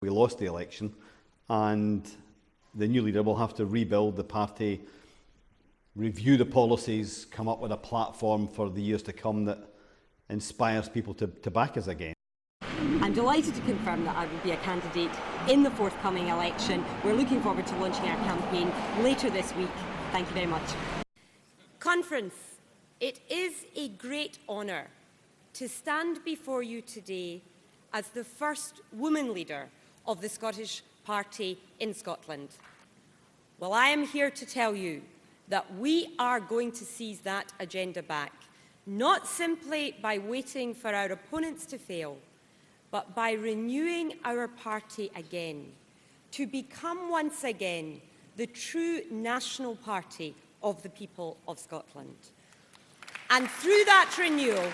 We lost the election, and the new leader will have to rebuild the party, review the policies, come up with a platform for the years to come that inspires people to back us again. I'm delighted to confirm that I will be a candidate in the forthcoming election. We're looking forward to launching our campaign later this week. Thank you very much. Conference, it is a great honour to stand before you today as the first woman leader of the Scottish Party in Scotland. Well, I am here to tell you that we are going to seize that agenda back, not simply by waiting for our opponents to fail, but by renewing our party again, to become once again the true national party of the people of Scotland. And through that renewal,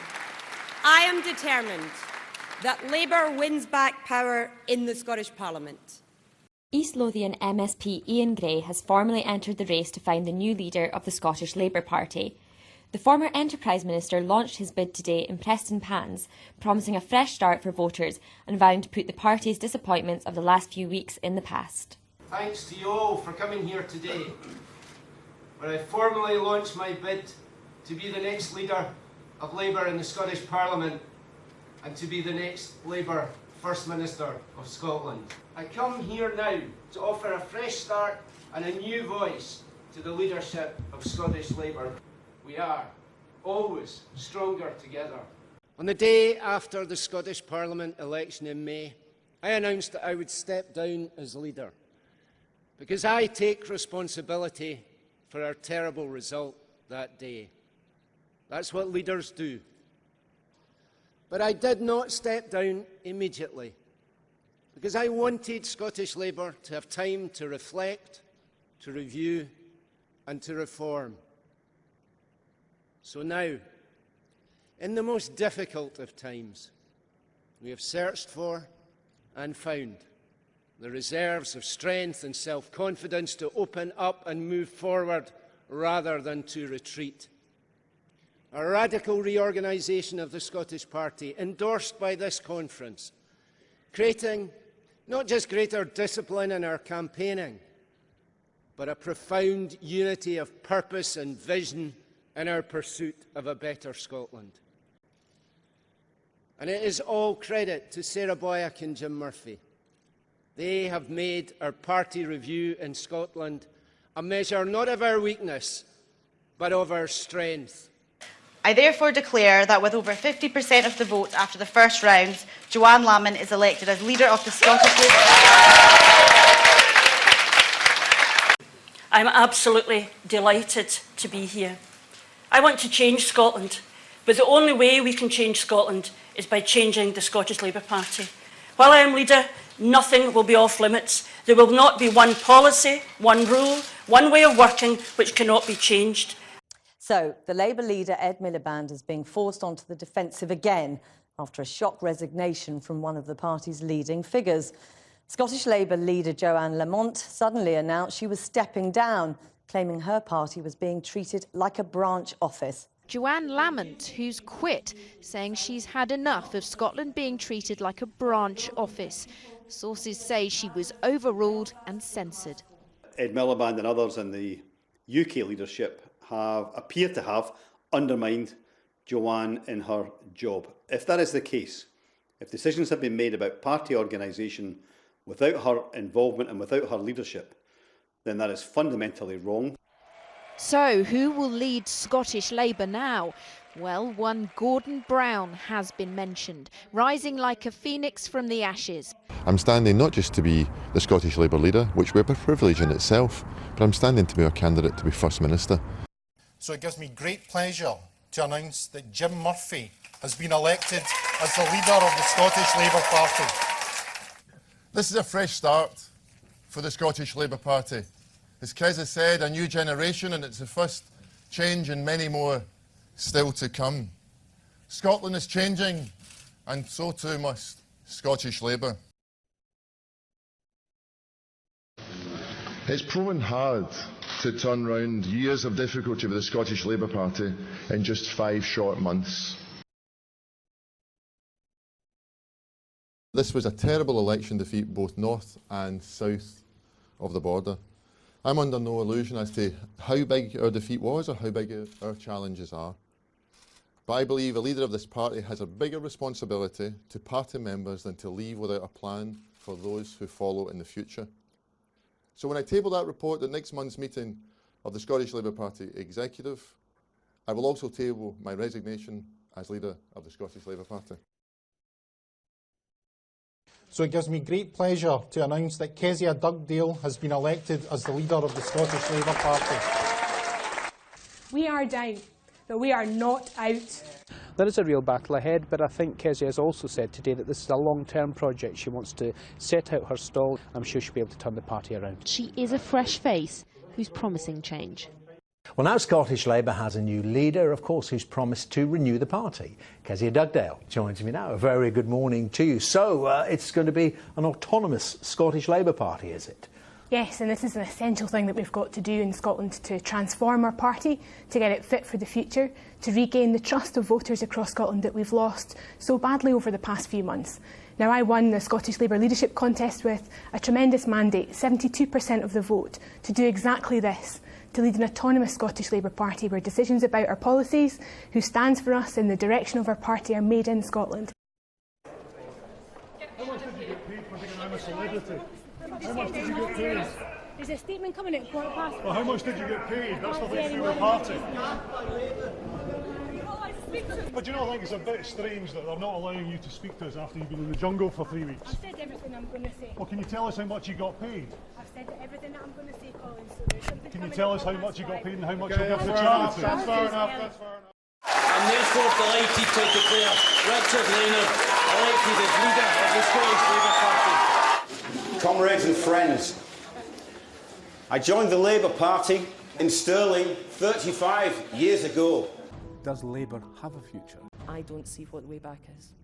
I am determined that Labour wins back power in the Scottish Parliament. East Lothian MSP Ian Gray has formally entered the race to find the new leader of the Scottish Labour Party. The former Enterprise Minister launched his bid today in Preston Pans, promising a fresh start for voters and vowing to put the party's disappointments of the last few weeks in the past. Thanks to you all for coming here today, where I formally launch my bid to be the next leader of Labour in the Scottish Parliament and to be the next Labour First Minister of Scotland. I come here now to offer a fresh start and a new voice to the leadership of Scottish Labour. We are always stronger together. On the day after the Scottish Parliament election in May, I announced that I would step down as leader because I take responsibility for our terrible result that day. That's what leaders do. But I did not step down immediately because I wanted Scottish Labour to have time to reflect, to review and to reform. So now, in the most difficult of times, we have searched for and found the reserves of strength and self-confidence to open up and move forward rather than to retreat. A radical reorganisation of the Scottish Party, endorsed by this conference, creating not just greater discipline in our campaigning, but a profound unity of purpose and vision in our pursuit of a better Scotland. And it is all credit to Sarah Boyack and Jim Murphy. They have made our party review in Scotland a measure not of our weakness, but of our strength. I therefore declare that with over 50% of the vote after the first round, Joanne Lamont is elected as leader of the Scottish Labour Party. I'm absolutely delighted to be here. I want to change Scotland, but the only way we can change Scotland is by changing the Scottish Labour Party. While I am leader, nothing will be off limits. There will not be one policy, one rule, one way of working which cannot be changed. So, the Labour leader Ed Miliband is being forced onto the defensive again after a shock resignation from one of the party's leading figures. Scottish Labour leader Joanne Lamont suddenly announced she was stepping down, claiming her party was being treated like a branch office. Joanne Lamont, who's quit, saying she's had enough of Scotland being treated like a branch office. Sources say she was overruled and censored. Ed Miliband and others in the UK leadership appear to have undermined Joanne in her job. If that is the case, if decisions have been made about party organisation without her involvement and without her leadership, then that is fundamentally wrong. So, who will lead Scottish Labour now? Well, one Gordon Brown has been mentioned, rising like a phoenix from the ashes. I'm standing not just to be the Scottish Labour leader, which would be a privilege in itself, but I'm standing to be a candidate to be First Minister. So it gives me great pleasure to announce that Jim Murphy has been elected as the leader of the Scottish Labour Party. This is a fresh start for the Scottish Labour Party. As Kez has said, a new generation, and it's the first change and many more still to come. Scotland is changing, and so too must Scottish Labour. It's proven hard to turn round years of difficulty with the Scottish Labour Party in just 5 short months. This was a terrible election defeat both north and south of the border. I'm under no illusion as to how big our defeat was or how big our challenges are. But I believe a leader of this party has a bigger responsibility to party members than to leave without a plan for those who follow in the future. So when I table that report at next month's meeting of the Scottish Labour Party Executive, I will also table my resignation as leader of the Scottish Labour Party. So it gives me great pleasure to announce that Kezia Dugdale has been elected as the leader of the Scottish Labour Party. We are down, but we are not out. There is a real battle ahead, but I think Kezia has also said today that this is a long-term project. She wants to set out her stall. I'm sure she'll be able to turn the party around. She is a fresh face who's promising change. Well, now Scottish Labour has a new leader, of course, who's promised to renew the party. Kezia Dugdale joins me now. A very good morning to you. So, it's going to be an autonomous Scottish Labour Party, is it? Yes, and this is an essential thing that we've got to do in Scotland to transform our party, to get it fit for the future, to regain the trust of voters across Scotland that we've lost so badly over the past few months. Now, I won the Scottish Labour leadership contest with a tremendous mandate, 72% of the vote, to do exactly this, to lead an autonomous Scottish Labour Party where decisions about our policies, who stands for us and the direction of our party are made in Scotland. How much did you get paid for being a celebrity? How much did you get paid? There's a statement coming at 1:15. Well, how much did you get paid? That's the thing for the party. But you know, I think it's a bit strange that they're not allowing you to speak to us after you've been in the jungle for 3 weeks. I've said everything I'm going to say. Well, can you tell us how much you got paid? I've said everything that I'm going to say, Colin, so there's something Can you coming tell at us how much you got 5:15. paid and how much you'll give to charity? That's fair enough, that's fair enough. I'm therefore delighted to declare Richard Leonard elected as leader of the Scottish Labour Party. Comrades and friends, I joined the Labour Party in Stirling 35 years ago. Does Labour have a future? I don't see what the way back is.